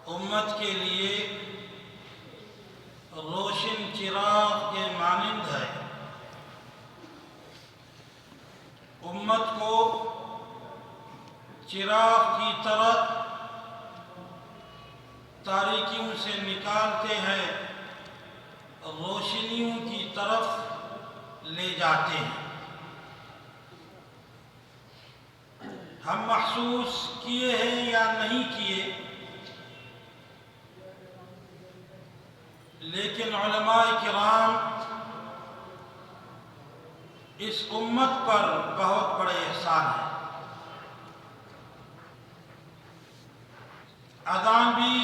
امت کے لیے روشن چراغ کے مانند ہے۔ امت کو چراغ کی طرح تاریکیوں سے نکالتے ہیں، روشنیوں کی طرف لے جاتے ہیں۔ ہم محسوس کیے ہیں یا نہیں کیے، لیکن علماء کرام اس امت پر بہت بڑے احسان ہیں۔ اذان بھی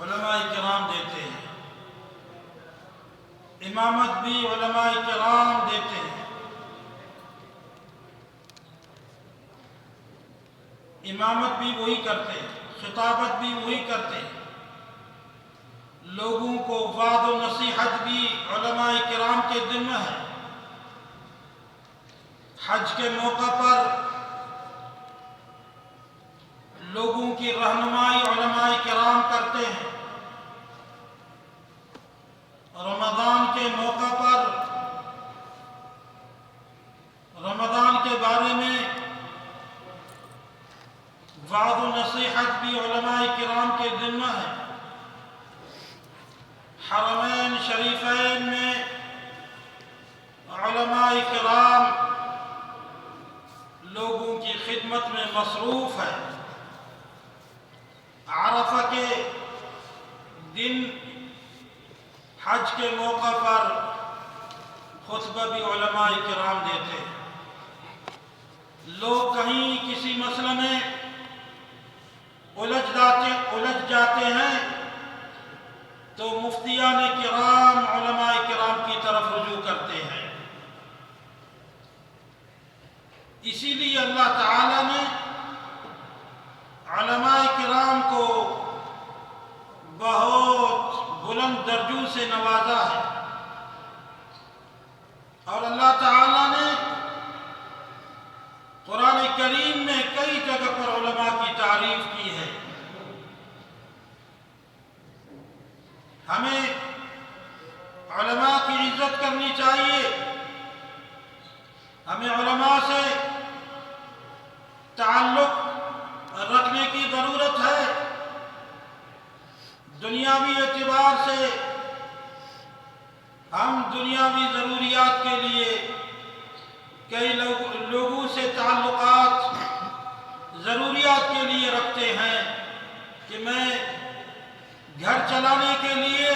علماء کرام دیتے ہیں، امامت بھی علماء کرام دیتے ہیں۔ امامت بھی وہی کرتے ہیں، خطابت بھی وہی کرتے ہیں، لوگوں کو وعظ و نصیحت بھی علماء کرام کے ذمہ ہے۔ حج کے موقع پر لوگوں کی رہنمائی علماء کرام کرتے ہیں، رمضان کے موقع پر رمضان کے بارے میں وعظ و نصیحت بھی علماء کرام کے ذمہ ہے۔ حرمین شریفین میں علماء کرام لوگوں کی خدمت میں مصروف ہے۔ عرفہ کے دن حج کے موقع پر خطبہ بھی علماء کرام دیتے ہیں۔ لوگ کہیں کسی مسئلے میں الجھ جاتے ہیں تو مفتیان کرام علماء کرام کی طرف رجوع کرتے ہیں۔ اسی لیے اللہ تعالی نے علماء کرام کو بہت بلند درجوں سے نوازا ہے، اور اللہ تعالی نے قرآن کریم میں کئی جگہ پر علماء کی تعریف کی ہے۔ ہمیں علماء کی عزت کرنی چاہیے، ہمیں علماء سے تعلق رکھنے کی ضرورت ہے۔ دنیاوی اعتبار سے ہم دنیاوی ضروریات کے لیے کئی لوگوں سے تعلقات ضروریات کے لیے رکھتے ہیں کہ میں گھر چلانے کے لیے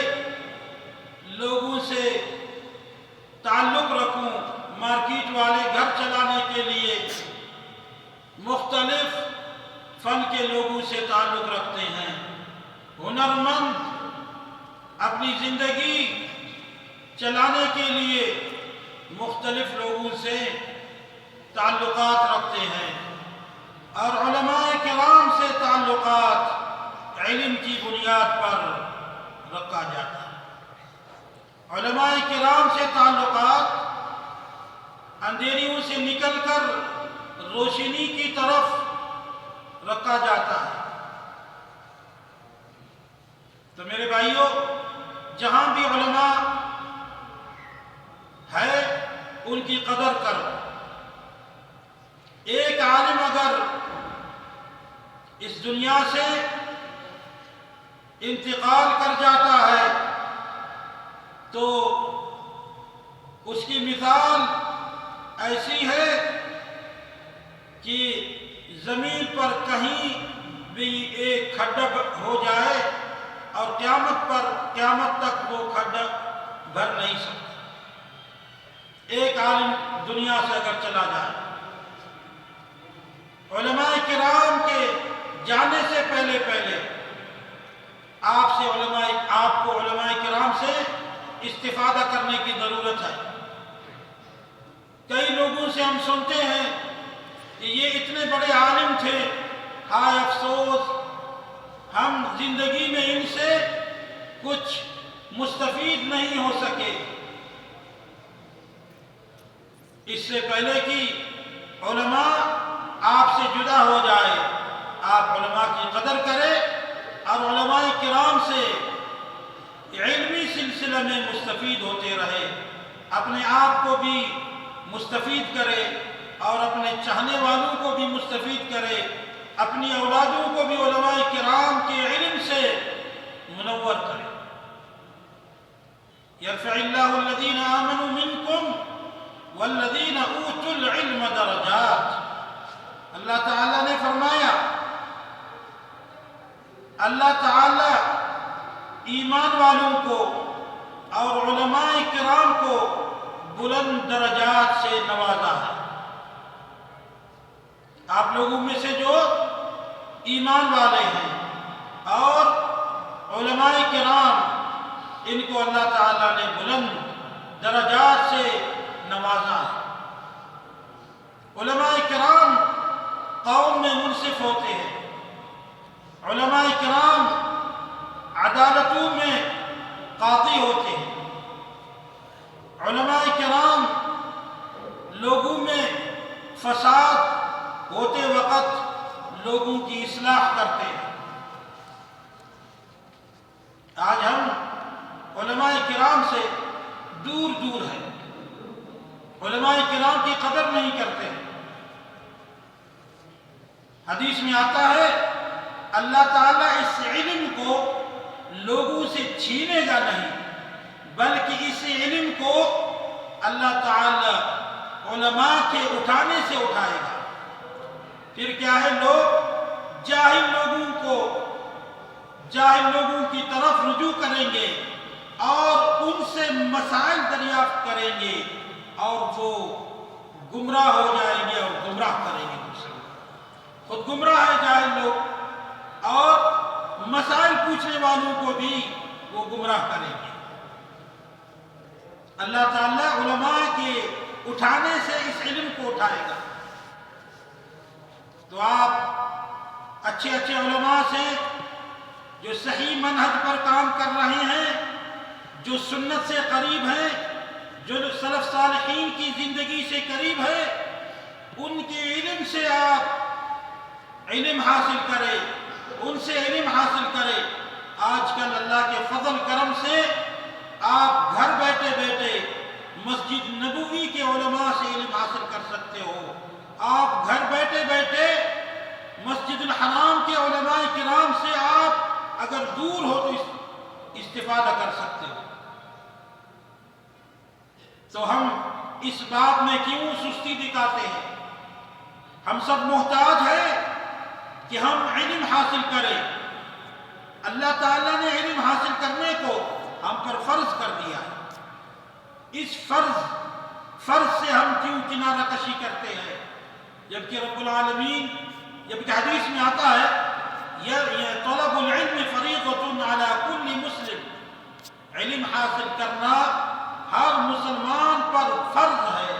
لوگوں سے تعلق رکھوں، مارکیٹ والے گھر چلانے کے لیے مختلف فن کے لوگوں سے تعلق رکھتے ہیں۔ ہنرمند اپنی زندگی چلانے کے لیے مختلف لوگوں سے تعلقات رکھتے ہیں، اور علماء کرام سے تعلقات علم کی بنیاد پر رکھا جاتا ہے۔ علماء کرام سے تعلقات اندھیریوں سے نکل کر روشنی کی طرف رکھا جاتا ہے۔ تو میرے بھائیوں، جہاں بھی علماء ہے ان کی قدر کرو۔ ایک عالم اگر اس دنیا سے انتقال کر جاتا ہے تو اس کی مثال ایسی ہے کہ زمین پر کہیں بھی ایک کھڈا ہو جائے اور قیامت تک وہ کھڈا بھر نہیں سکتا۔ ایک عالم دنیا سے اگر چلا جائے، علماء کرام کے جانے سے پہلے آپ کو علماء کرام سے استفادہ کرنے کی ضرورت ہے۔ کئی لوگوں سے ہم سنتے ہیں کہ یہ اتنے بڑے عالم تھے، ہائے افسوس ہم زندگی میں ان سے کچھ مستفید نہیں ہو سکے۔ اس سے پہلے کہ علماء آپ سے جدا ہو جائے، آپ علماء کی قدر کریں اور علماء کرام سے علمی سلسلہ میں مستفید ہوتے رہے، اپنے آپ کو بھی مستفید کرے اور اپنے چاہنے والوں کو بھی مستفید کرے، اپنی اولادوں کو بھی علماء کرام کے علم سے منور کرے۔ یرفع اللہ الذین آمنوا منکم والذین اوتوا العلم درجات۔ اللہ تعالیٰ نے فرمایا، اللہ تعالیٰ ایمان والوں کو اور علماء کرام کو بلند درجات سے نوازا ہے۔ آپ لوگوں میں سے جو ایمان والے ہیں اور علماء کرام، ان کو اللہ تعالیٰ نے بلند درجات سے نوازا ہے۔ علماء کرام قوم میں منصف ہوتے ہیں، علماء کرام عدالتوں میں قاضی ہوتے ہیں، علماء کرام لوگوں میں فساد ہوتے وقت لوگوں کی اصلاح کرتے ہیں۔ آج ہم علماء کرام سے دور دور ہیں، علماء کرام کی قدر نہیں کرتے ہیں۔ حدیث میں آتا ہے اللہ تعالیٰ اس علم کو لوگوں سے چھینے گا نہیں، بلکہ اس علم کو اللہ تعالیٰ علماء کے اٹھانے سے اٹھائے گا۔ پھر کیا ہے، لوگ جاہل لوگوں کی طرف رجوع کریں گے اور ان سے مسائل دریافت کریں گے اور وہ گمراہ ہو جائیں گے اور گمراہ کریں گے دوسرے۔ خود گمراہ ہے جاہل لوگ، اور مسائل پوچھنے والوں کو بھی وہ گمراہ کریں گے۔ اللہ تعالیٰ علماء کے اٹھانے سے اس علم کو اٹھائے گا۔ تو آپ اچھے علماء سے جو صحیح منہج پر کام کر رہے ہیں، جو سنت سے قریب ہیں، جو سلف صالحین کی زندگی سے قریب ہے، ان کے علم سے آپ علم حاصل کریں، ان سے علم حاصل کریں۔ آج کل اللہ کے فضل کرم سے آپ گھر بیٹھے بیٹھے مسجد نبوی کے علماء سے علم حاصل کر سکتے ہو، آپ گھر بیٹھے بیٹھے مسجد الحرام کے علماء کرام سے آپ اگر دور ہو تو استفادہ کر سکتے ہو۔ تو ہم اس بات میں کیوں سستی دکھاتے ہیں؟ ہم سب محتاج ہیں کہ ہم علم حاصل کریں۔ اللہ تعالیٰ نے علم حاصل کرنے کو ہم پر فرض کر دیا ہے۔ اس فرض سے ہم کیوں کنارہ کشی کرتے ہیں؟ جبکہ رب العالمین، جبکہ حدیث میں آتا ہے طلب العلم فریضۃ علی کل مسلم، علم حاصل کرنا ہر مسلمان پر فرض ہے۔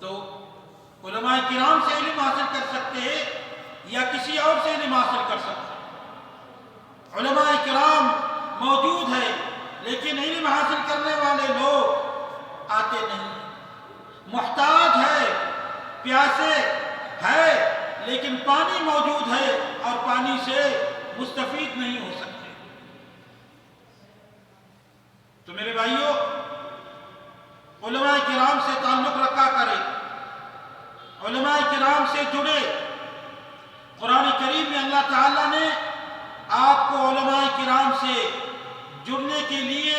تو علماء کرام سے علم حاصل کر سکتے ہیں یا کسی اور سے علم حاصل کر سکتے ہیں؟ علماء کرام موجود ہیں لیکن علم حاصل کرنے والے لوگ آتے نہیں، محتاج ہے، پیاسے ہے، لیکن پانی موجود ہے اور پانی سے مستفید نہیں ہو سکتے۔ تو میرے بھائیوں، علماء کرام سے تعلق رکھا کریں، علماء کرام سے جڑے۔ قرآن کریم میں اللہ تعالیٰ نے آپ کو علماء کرام سے جڑنے کے لیے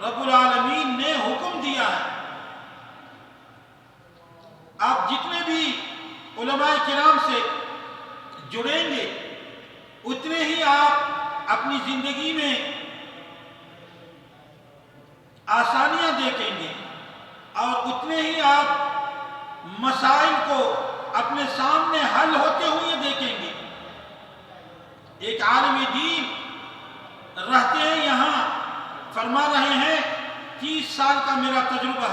رب العالمین نے حکم دیا ہے۔ آپ جتنے بھی علماء کرام سے جڑیں گے اتنے ہی آپ اپنی زندگی میں آسانیاں دیکھیں گے اور اتنے ہی آپ مسائل کو اپنے سامنے حل ہوتے ہوئے دیکھیں گے۔ ایک عالم دین رہتے ہیں یہاں، فرما رہے ہیں 30 سال کا میرا تجربہ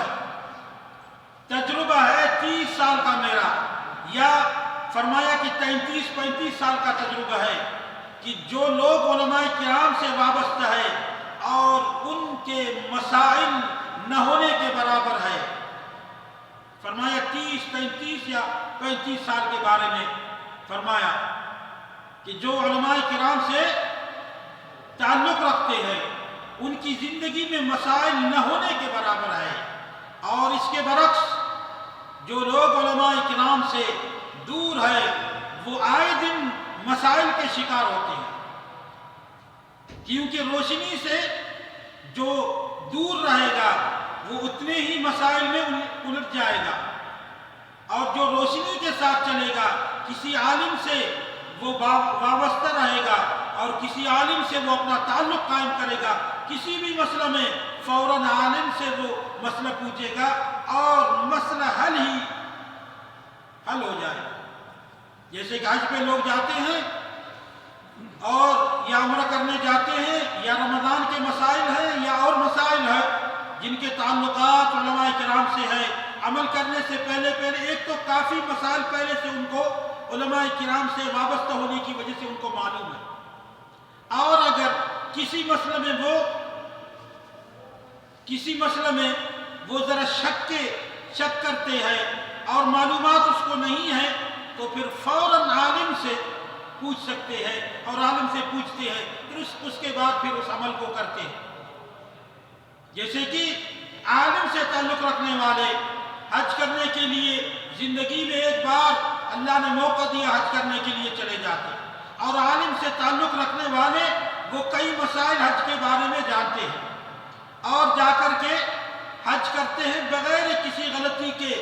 ہے 30 سال کا میرا، یا فرمایا کہ 33-35 سال کا تجربہ ہے کہ جو لوگ علماء کرام سے وابستہ ہے اور ان کے مسائل نہ ہونے کے برابر ہے۔ فرمایا 30 33 یا 35 سال کے بارے میں فرمایا کہ جو علماء کرام سے تعلق رکھتے ہیں ان کی زندگی میں مسائل نہ ہونے کے برابر ہے، اور اس کے برعکس جو لوگ علماء کرام سے دور ہے وہ آئے دن مسائل کے شکار ہوتے ہیں، کیونکہ روشنی سے جو دور رہے گا وہ اتنے ہی مسائل میں الجھ جائے گا، اور جو روشنی کے ساتھ چلے گا کسی عالم سے وہ وابستہ رہے گا اور کسی عالم سے وہ اپنا تعلق قائم کرے گا، کسی بھی مسئلہ میں فوراً عالم سے وہ مسئلہ پوچھے گا اور مسئلہ حل ہو جائے گا۔ جیسے کہ حج پہ لوگ جاتے ہیں اور یا عمرہ کرنے جاتے ہیں، یا رمضان کے مسائل ہیں یا اور مسائل ہیں جن کے تعلقات علماء کرام سے ہے، عمل کرنے سے پہلے ایک تو کافی مسائل پہلے سے ان کو علماء کرام سے وابستہ ہونے کی وجہ سے ان کو معلوم ہے، اور اگر کسی مسئلہ میں وہ ذرا شک کرتے ہیں اور معلومات اس کو نہیں ہے تو پھر فوراً عالم سے پوچھ سکتے ہیں، اور عالم سے پوچھتے ہیں پھر اس کے بعد پھر اس عمل کو کرتے ہیں۔ جیسے کہ عالم سے تعلق رکھنے والے حج کرنے کے لیے زندگی میں ایک بار اللہ نے موقع دیا حج کرنے کے لیے چلے جاتے ہیں، اور عالم سے تعلق رکھنے والے وہ کئی مسائل حج کے بارے میں جانتے ہیں اور جا کر کے حج کرتے ہیں بغیر کسی غلطی کے،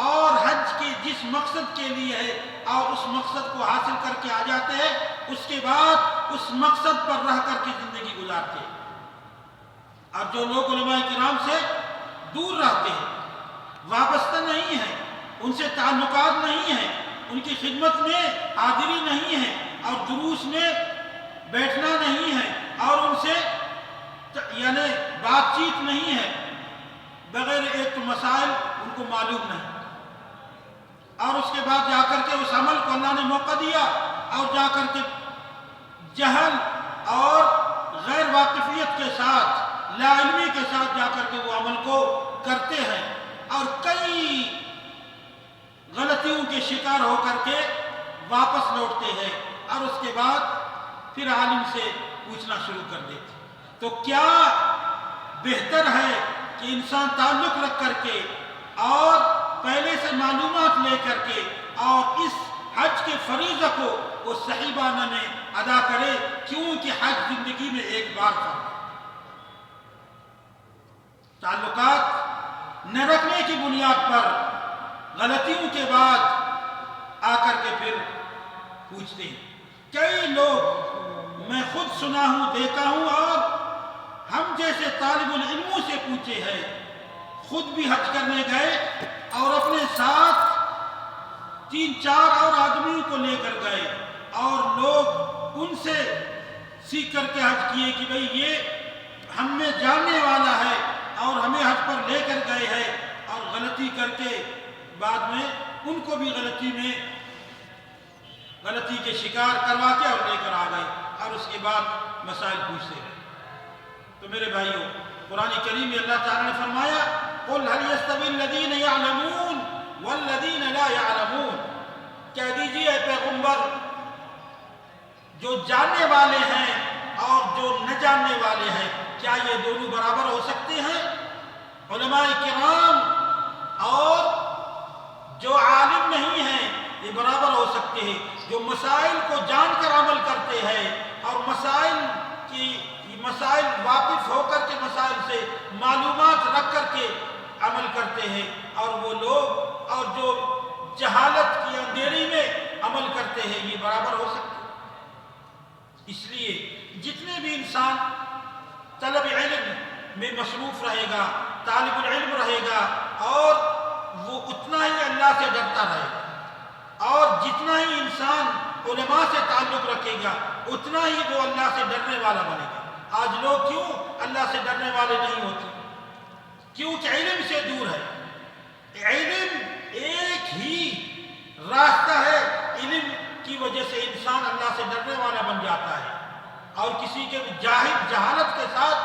اور حج کے جس مقصد کے لیے ہے اور اس مقصد کو حاصل کر کے آ جاتے ہیں، اس کے بعد اس مقصد پر رہ کر کے زندگی گزارتے ہیں۔ اور جو لوگ علماء کرام سے دور رہتے ہیں، وابستہ نہیں ہیں، ان سے تعلقات نہیں ہیں، ان کی خدمت میں حاضری نہیں ہے اور دروس میں بیٹھنا نہیں ہے اور ان سے یعنی بات چیت نہیں ہے، بغیر ایک تو مسائل ان کو معلوم نہیں، اور اس کے بعد جا کر کے اس عمل کو اللہ نے موقع دیا اور جا کر کے جہل اور غیر واقفیت کے ساتھ، لا علمی کے ساتھ جا کر کے وہ عمل کو کرتے ہیں اور کئی غلطیوں کے شکار ہو کر کے واپس لوٹتے ہیں، اور اس کے بعد پھر عالم سے پوچھنا شروع کر دیتے۔ تو کیا بہتر ہے کہ انسان تعلق رکھ کر کے اور پہلے سے معلومات لے کر کے اور اس حج کے فریضہ کو وہ صحیح معنی میں ادا کرے، کیونکہ حج زندگی میں ایک بار تھا۔ تعلقات نہ رکھنے کی بنیاد پر غلطیوں کے بعد آ کر کے پھر پوچھتے ہیں۔ کئی لوگ میں خود سنا ہوں، دیکھا ہوں، اور ہم جیسے طالب العلموں سے پوچھے ہیں، خود بھی حج کرنے گئے اور اپنے ساتھ 3-4 اور آدمیوں کو لے کر گئے، اور لوگ ان سے سیکھ کر کے حج کیے کہ بھئی یہ ہم میں جاننے والا ہے اور ہمیں حج پر لے کر گئے ہیں، اور غلطی کر کے بعد میں ان کو بھی غلطی کے شکار کروا کے اور لے کر آ گئے، اور اس کے بعد مسائل پوچھتے رہے۔ تو میرے بھائیوں، قرآن کریم میں اللہ تعالیٰ نے فرمایا قُلْ هَلْ يَسْتَوِي الَّذِينَ يَعْلَمُونَ وَالَّذِينَ لَا يَعْلَمُونَ، کہہ دیجئے اے پیغمبر، جو جاننے والے ہیں اور جو نہ جاننے والے ہیں، کیا یہ دونوں برابر ہو سکتے ہیں؟ علماء کرام اور جو عالم نہیں ہیں یہ برابر ہو سکتے ہیں، جو مسائل کو جان کر عمل کرتے ہیں اور مسائل واقف ہو کر کے مسائل سے معلومات رکھ کر کے عمل کرتے ہیں، اور وہ لوگ اور جو جہالت کی اندھیری میں عمل کرتے ہیں، یہ برابر ہو سکتے ہیں۔ اس لیے جتنے بھی انسان طلب علم میں مصروف رہے گا، طالب العلم رہے گا، اور وہ اتنا ہی اللہ سے ڈرتا رہے گا، اور جتنا ہی انسان علماء سے تعلق رکھے گا اتنا ہی وہ اللہ سے ڈرنے والا بنے گا۔ آج لوگ کیوں اللہ سے ڈرنے والے نہیں ہوتے؟ کیونکہ علم سے دور ہے۔ علم ایک ہی راستہ ہے، علم کی وجہ سے انسان اللہ سے ڈرنے والا بن جاتا ہے، اور کسی کے جہالت کے ساتھ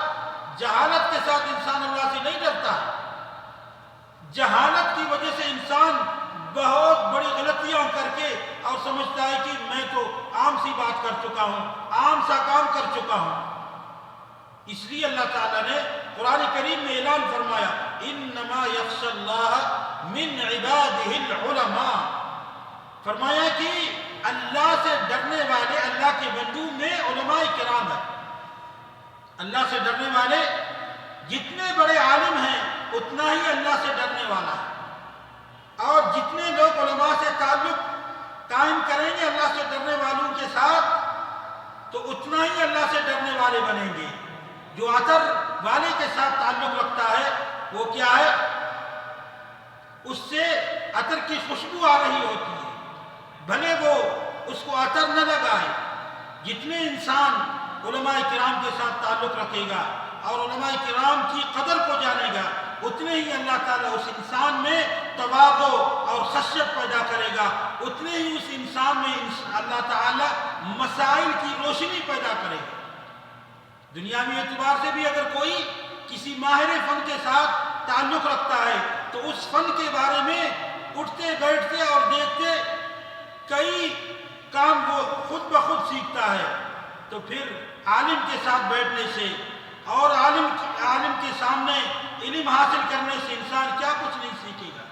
انسان اللہ سے نہیں ڈرتا ہے۔ جہالت کی وجہ سے انسان بہت بڑی غلطیاں کر کے اور سمجھتا ہے کہ میں تو عام سی بات کر چکا ہوں، عام سا کام کر چکا ہوں۔ اس لیے اللہ تعالیٰ نے قرآن کریم میں اعلان فرمایا انما یخشی اللہ من عبادہ العلماء، فرمایا کہ اللہ سے ڈرنے والے اللہ کے بندوں میں علماء کرام ہیں۔ اللہ سے ڈرنے والے جتنے بڑے عالم ہیں اتنا ہی اللہ سے ڈرنے والا ہے، اور جتنے لوگ علماء سے تعلق قائم کریں گے اللہ سے ڈرنے والوں کے ساتھ تو اتنا ہی اللہ سے ڈرنے والے بنیں گے۔ جو عطر والے کے ساتھ تعلق رکھتا ہے وہ کیا ہے؟ اس سے عطر کی خوشبو آ رہی ہوتی ہے، بھلے وہ اس کو عطر نہ لگائے۔ جتنے انسان علماء کرام کے ساتھ تعلق رکھے گا اور علماء کرام کی قدر کو جانے گا اتنے ہی اللہ تعالیٰ اس انسان میں تواضع اور خشیت پیدا کرے گا، اتنے ہی اس انسان میں اللہ تعالیٰ مسائل کی روشنی پیدا کرے گا۔ دنیاوی اعتبار سے بھی اگر کوئی کسی ماہر فن کے ساتھ تعلق رکھتا ہے تو اس فن کے بارے میں اٹھتے بیٹھتے اور دیکھتے کئی کام وہ خود بخود سیکھتا ہے، تو پھر عالم کے ساتھ بیٹھنے سے اور عالم کے سامنے علم حاصل کرنے سے انسان کیا کچھ نہیں سیکھے گا۔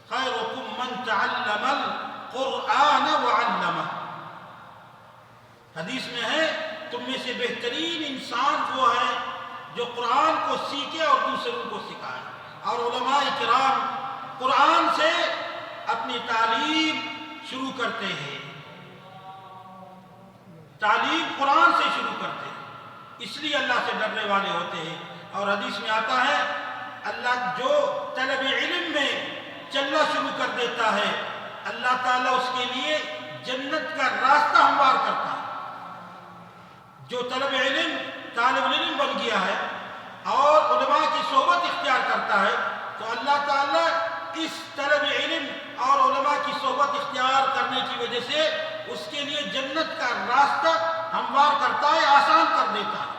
خیرکم من تعلم القرآن وعلمہ، حدیث میں ہے تم میں سے بہترین انسان وہ ہے جو قرآن کو سیکھے اور دوسروں کو سکھائے۔ اور علماء کرام قرآن سے اپنی تعلیم شروع کرتے ہیں، تعلیم قرآن سے شروع کرتے ہیں، اس لیے اللہ سے ڈرنے والے ہوتے ہیں۔ اور حدیث میں آتا ہے اللہ جو طلب علم میں چلنا شروع کر دیتا ہے اللہ تعالیٰ اس کے لیے جنت کا راستہ ہموار کرتا ہے۔ جو طالب علم بن گیا ہے اور علماء کی صحبت اختیار کرتا ہے تو اللہ تعالیٰ اس طالب علم اور علماء کی صحبت اختیار کرنے کی وجہ سے اس کے لیے جنت کا راستہ ہموار کرتا ہے، آسان کر دیتا ہے۔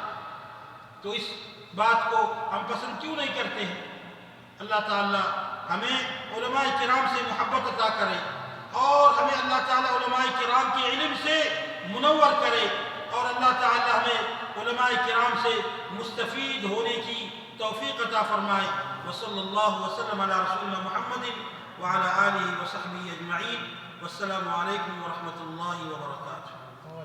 تو اس بات کو ہم پسند کیوں نہیں کرتے ہیں؟ اللہ تعالیٰ ہمیں علماء کرام سے محبت عطا کرے اور ہمیں اللہ تعالیٰ علماء کرام کے علم سے منور کرے، اور اللہ تعالیٰ ہمیں علماء کرام سے مستفید ہونے کی توفیق عطا فرمائے۔ وصلی اللہ وسلم علی رسولنا محمد وعلی آلہ وصحبہ اجمعین، والسلام علیکم ورحمۃ اللہ وبرکاتہ۔